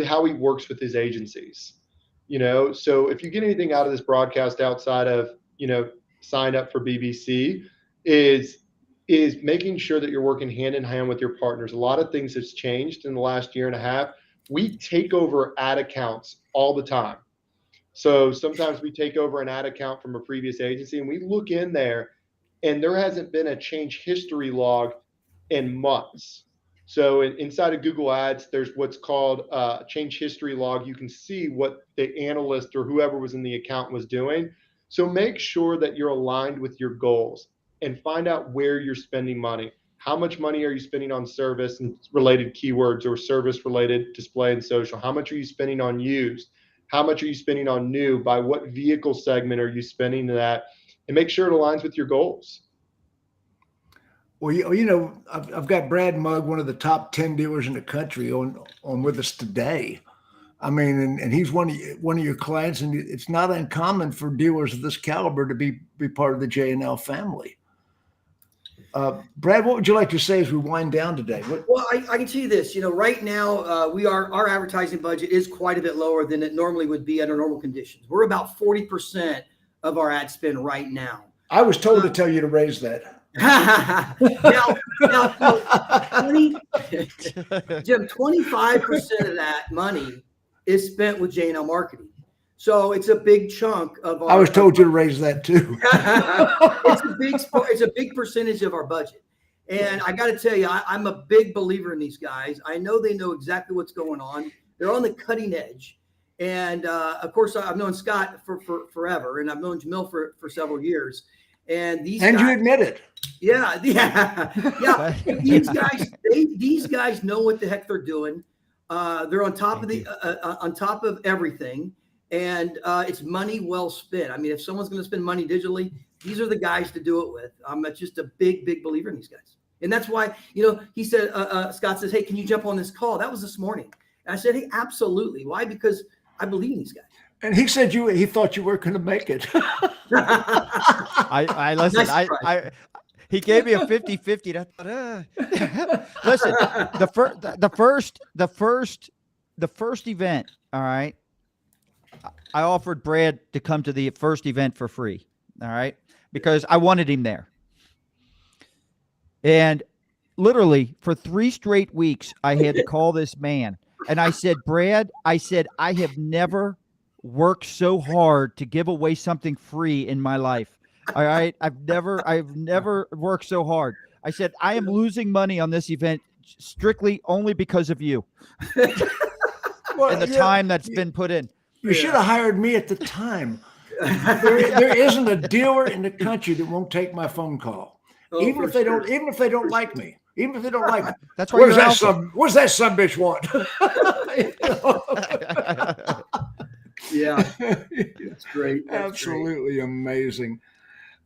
how he works with his agencies. So if you get anything out of this broadcast outside of sign up for BBC, is making sure that you're working hand in hand with your partners. A lot of things has changed in the last year and a half. We take over ad accounts all the time. So sometimes we take over an ad account from a previous agency and we look in there and there hasn't been a change history log in months. So inside of Google Ads, there's what's called a change history log. You can see what the analyst or whoever was in the account was doing. So make sure that you're aligned with your goals and find out where you're spending money. How much money are you spending on service and related keywords or service related display and social? How much are you spending on used? How much are you spending on new? By what vehicle segment are you spending that? And make sure it aligns with your goals. Well, I've got Brad Mugg, one of the top 10 dealers in the country, on with us today. I mean, and he's one of your clients, and it's not uncommon for dealers of this caliber to be part of the J&L family. Brad, what would you like to say as we wind down today? Well, I can tell you this. Right now, our advertising budget is quite a bit lower than it normally would be under normal conditions. We're about 40% of our ad spend right now. I was told to tell you to raise that. now, Jim, 25% of that money is spent with J&L Marketing. So it's a big chunk of our. I was told you to raise that too. It's a big percentage of our budget. And I got to tell you, I'm a big believer in these guys. I know they know exactly what's going on. They're on the cutting edge. And of course, I've known Scott for forever, and I've known Jamil for several years. And these guys, you admit it. Yeah. These guys know what the heck they're doing. They're on top of everything. And it's money well spent. I mean, if someone's going to spend money digitally, these are the guys to do it with. I'm just a big believer in these guys. And that's why, he said, Scott says, hey, can you jump on this call? That was this morning. And I said, hey, absolutely. Why? Because I believe in these guys. And he said he thought you weren't going to make it. I listen. Nice he gave me a 50-50. Listen, the first event. All right. I offered Brad to come to the first event for free. All right. Because I wanted him there. And literally for 3 straight weeks, I had to call this man. And I said, Brad, I have never worked so hard to give away something free in my life. All right. I've never worked so hard. I said, I am losing money on this event strictly only because of you and the time that's been put in. You should have hired me at the time. There isn't a dealer in the country that won't take my phone call. Oh, even for if they sure. don't, even if they don't like me, even if they don't like me. That's why What does you're that alpha. what does that son bitch want? Yeah, that's great. That's Absolutely amazing.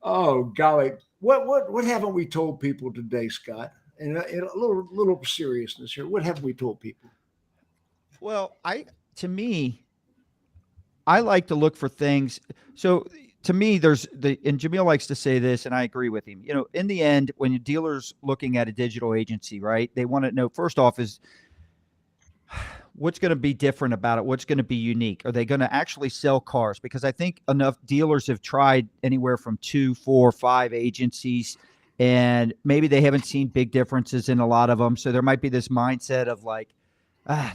Oh golly, what haven't we told people today, Scott? And a little seriousness here. What have we told people? Well, to me, I like to look for things. So to me, and Jamil likes to say this, and I agree with him. You know, in the end, when your dealer's looking at a digital agency, right, they want to know, first off, is what's going to be different about it? What's going to be unique? Are they going to actually sell cars? Because I think enough dealers have tried anywhere from 2, 4, 5 agencies, and maybe they haven't seen big differences in a lot of them. So there might be this mindset of like,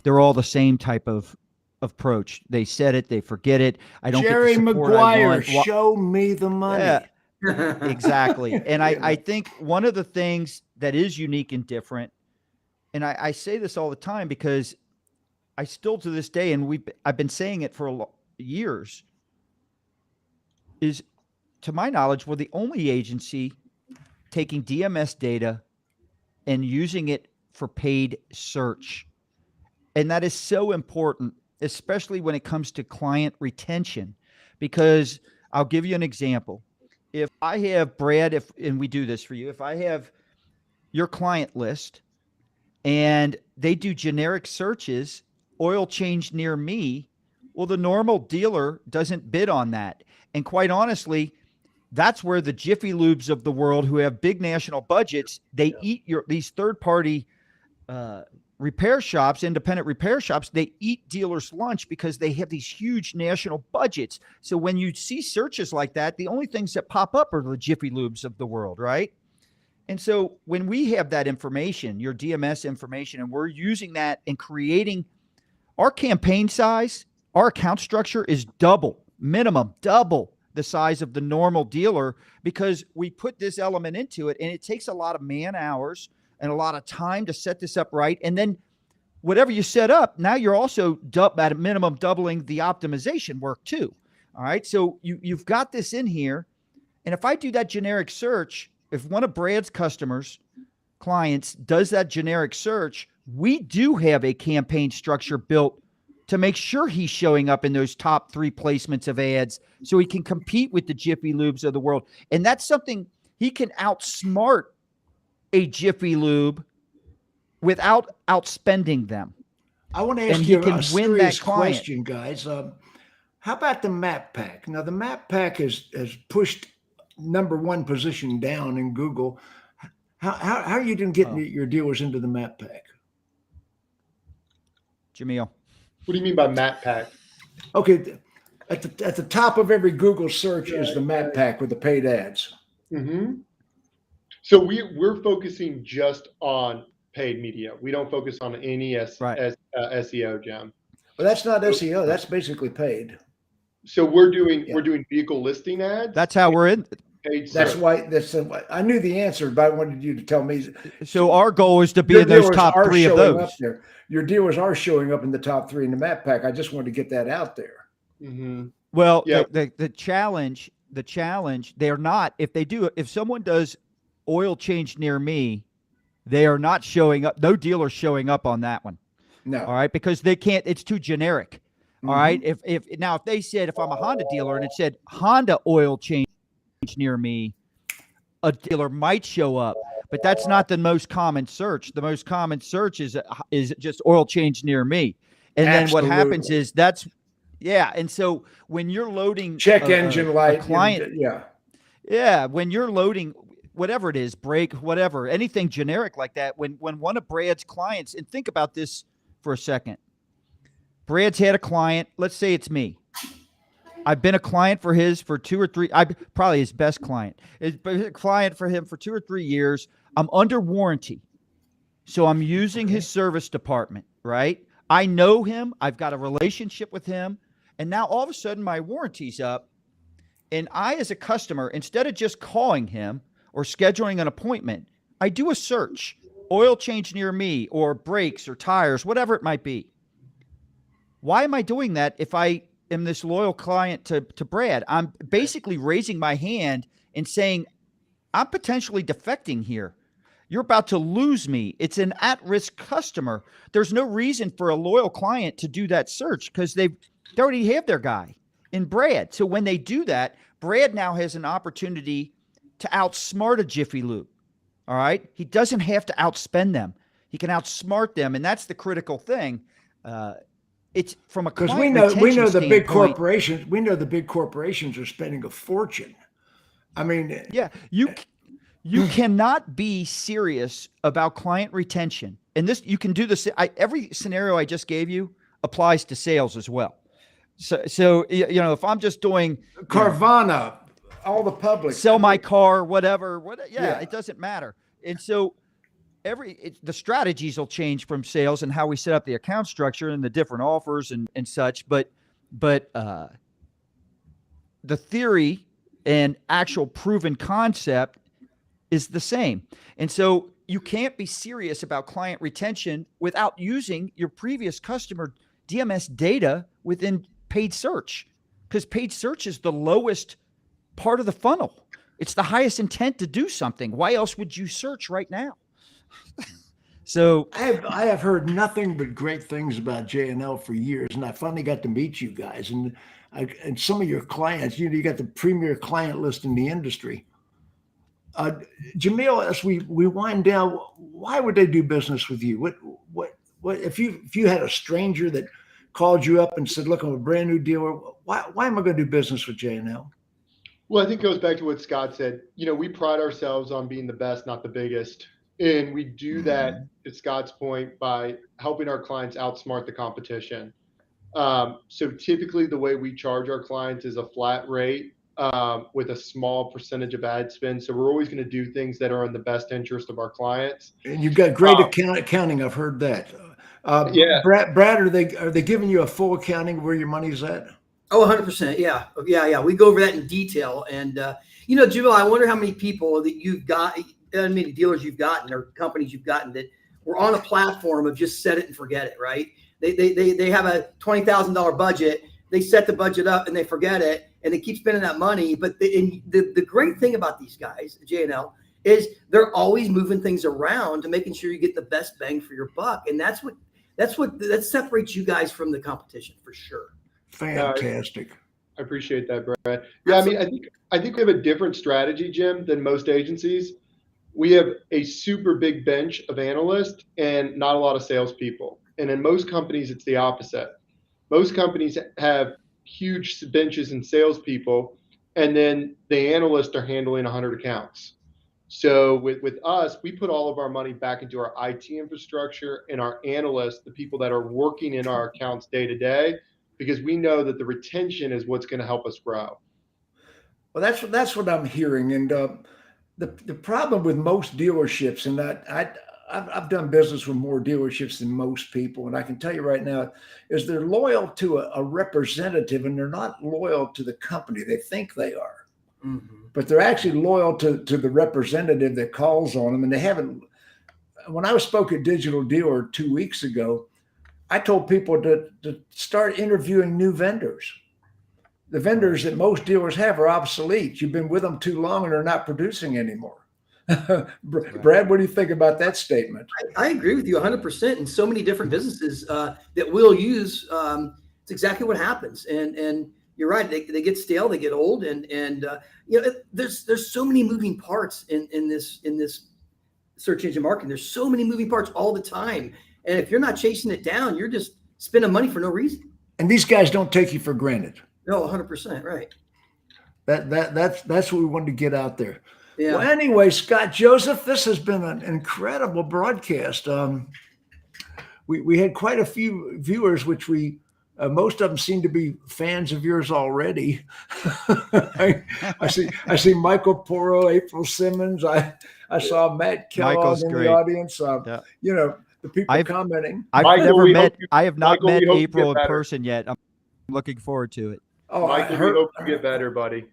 they're all the same type of approach. They said it, they forget it. I don't Jerry get the support I Maguire, want. show me the money. Yeah, great. exactly. And I think one of the things that is unique and different, and I say this all the time because I still to this day, and I've been saying it for years, is to my knowledge, we're the only agency taking DMS data and using it for paid search. And that is so important, especially when it comes to client retention, because I'll give you an example. If I have Brad, and we do this for you, if I have your client list and they do generic searches, oil change near me, well, the normal dealer doesn't bid on that. And quite honestly, that's where the Jiffy Lubes of the world, who have big national budgets, they eat these third-party repair shops, independent repair shops, they eat dealers' lunch because they have these huge national budgets. So when you see searches like that, the only things that pop up are the Jiffy Lubes of the world, right? And so when we have that information, your DMS information, and we're using that and creating our campaign size, our account structure is minimum double the size of the normal dealer, because we put this element into it, and it takes a lot of man hours and a lot of time to set this up right. And then whatever you set up, now you're also at a minimum doubling the optimization work too. All right. So you've got this in here. And if I do that generic search, if one of Brad's clients does that generic search, we do have a campaign structure built to make sure he's showing up in those top 3 placements of ads so he can compete with the Jiffy Lubes of the world. And that's something he can outsmart a Jiffy Lube without outspending them. I want to And ask he you can a win that serious client. question, guys. How about the map pack? Now, the map pack has pushed #1 position down in Google. How are you doing getting your dealers into the map pack? Jamil. What do you mean by map pack? Okay, at the top of every Google search is the map pack with the paid ads. Mm-hmm. So we're focusing just on paid media. We don't focus on any SEO, Jim. Well, that's not SEO. That's basically paid. So we're doing vehicle listing ads. That's how we're in. Paid That's search. why I knew the answer, but I wanted you to tell me. So our goal is to be Your in those dealers top are 3 of showing those. up there. Your dealers are showing up in the top 3 in the map pack. I just wanted to get that out there. Mm-hmm. Well, Yeah. the challenge, they're not, if someone does oil change near me, they are not showing up. No dealer showing up on that one. No. All right. Because they can't, it's too generic. All right. If they said, if I'm a Honda dealer and it said Honda oil change near me, a dealer might show up, but that's not the most common search. The most common search is just oil change near me. And then what happens is and so when you're loading check engine light, client, when you're loading whatever it is, brake, whatever, anything generic like that, when one of Brad's clients, and think about this for a second, Brad's had a client, let's say it's me. I've been a client for his for 2 or 3, probably his best client. It's been a client for him for 2 or 3 years. I'm under warranty. So I'm using his service department, right? I know him. I've got a relationship with him. And now all of a sudden my warranty's up. And I, as a customer, instead of just calling him or scheduling an appointment, I do a search, oil change near me, or brakes or tires, whatever it might be. Why am I doing that if I am this loyal client to Brad? I'm basically raising my hand and saying, I'm potentially defecting here. You're about to lose me. It's an at-risk customer. There's no reason for a loyal client to do that search because they already have their guy in Brad. So when they do that, Brad now has an opportunity to outsmart a Jiffy Lube. All right. He doesn't have to outspend them. He can outsmart them. And that's the critical thing. It's from a client because we know the big standpoint. corporations. We know the big corporations are spending a fortune. I mean, Yeah, you cannot be serious about client retention. And this, you can do this. Every scenario I just gave you applies to sales as well. So if I'm just doing Carvana, all the public, sell my car, whatever, Yeah. it doesn't matter. And so the strategies will change from sales and how we set up the account structure and the different offers and such. But the theory and actual proven concept is the same. And so you can't be serious about client retention without using your previous customer DMS data within paid search, because paid search is the lowest part of the funnel. It's the highest intent to do something. Why else would you search right now? So I have heard nothing but great things about J&L for years, and I finally got to meet you guys and some of your clients. You got the premier client list in the industry. Jamil, as we wind down, why would they do business with you? What if you had a stranger that called you up and said, "Look, I'm a brand new dealer. Why am I going to do business with J&L?" Well, I think it goes back to what Scott said. We pride ourselves on being the best, not the biggest. And we do that, to Scott's point, by helping our clients outsmart the competition. So typically the way we charge our clients is a flat rate with a small percentage of ad spend. So we're always going to do things that are in the best interest of our clients. And you've got great accounting. I've heard that. Yeah. Brad, are they giving you a full accounting where your money's at? Oh, 100%. Yeah. We go over that in detail. And, Jamil, I wonder how many people that you've got, how many dealers you've gotten or companies you've gotten that were on a platform of just set it and forget it, right? They have a $20,000 budget. They set the budget up and they forget it and they keep spending that money. But the great thing about these guys, J&L, is they're always moving things around to making sure you get the best bang for your buck. And that separates you guys from the competition for sure. Fantastic. I appreciate that, Brad. Yeah, I think we have a different strategy, Jim, than most agencies. We have a super big bench of analysts and not a lot of salespeople. And in most companies, it's the opposite. Most companies have huge benches and salespeople, and then the analysts are handling 100 accounts. So with us, we put all of our money back into our IT infrastructure and our analysts, the people that are working in our accounts day to day, because we know that the retention is what's going to help us grow. Well, that's what I'm hearing. And the problem with most dealerships, and I've done business with more dealerships than most people, and I can tell you right now, is they're loyal to a representative, and they're not loyal to the company. They think they are, but they're actually loyal to the representative that calls on them. And they haven't. When I spoke at Digital Dealer 2 weeks ago, I told people to start interviewing new vendors. The vendors that most dealers have are obsolete. You've been with them too long and they're not producing anymore. Brad, what do you think about that statement? I agree with you 100%. And so many different businesses that we'll use, it's exactly what happens. And you're right. They get stale, they get old. And there's so many moving parts in this search engine marketing. There's so many moving parts all the time. And if you're not chasing it down, you're just spending money for no reason. And these guys don't take you for granted. No, 100%. Right. That's what we wanted to get out there. Yeah. Well, anyway, Scott Joseph, this has been an incredible broadcast. We had quite a few viewers, which most of them seem to be fans of yours already. I see Michael Porro, April Simmons. I saw Matt Kellogg in the audience. The people commenting. I have not Michael, met we hope you April get in better. person yet. I'm looking forward to it. Oh, Michael, we hope you get better, buddy.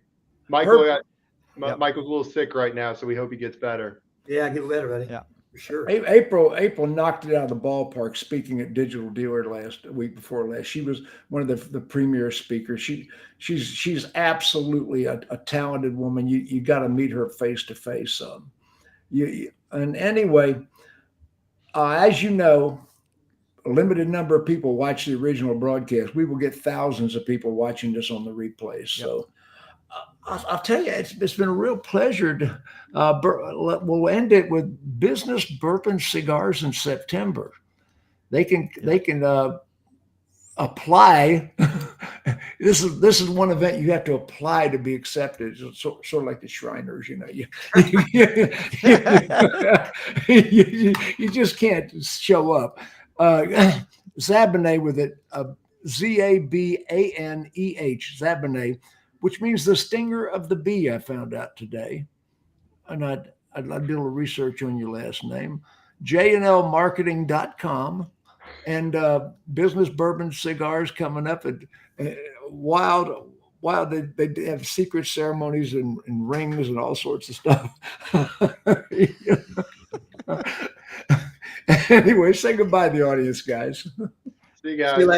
Michael's a little sick right now, so we hope he gets better. Yeah, get better, buddy. Yeah. For sure. April knocked it out of the ballpark speaking at Digital Dealer week before last. She was one of the premier speakers. She's absolutely a talented woman. You got to meet her face to face. And anyway, as you know, a limited number of people watch the original broadcast. We will get thousands of people watching this on the replays. Yep. So I'll tell you, it's been a real pleasure to. We'll end it with Business Bourbon Cigars in September. They can apply. This is one event you have to apply to be accepted. It's sort of like the Shriners, you know. You just can't show up. Zabeneh with it, Zabaneh, Zabeneh, which means the stinger of the bee. I found out today, and I did a little research on your last name. J&L Marketing.com, and Business Bourbon Cigars coming up at wild. They have secret ceremonies and rings and all sorts of stuff. Anyway, say goodbye to the audience, guys. See you guys. See you later.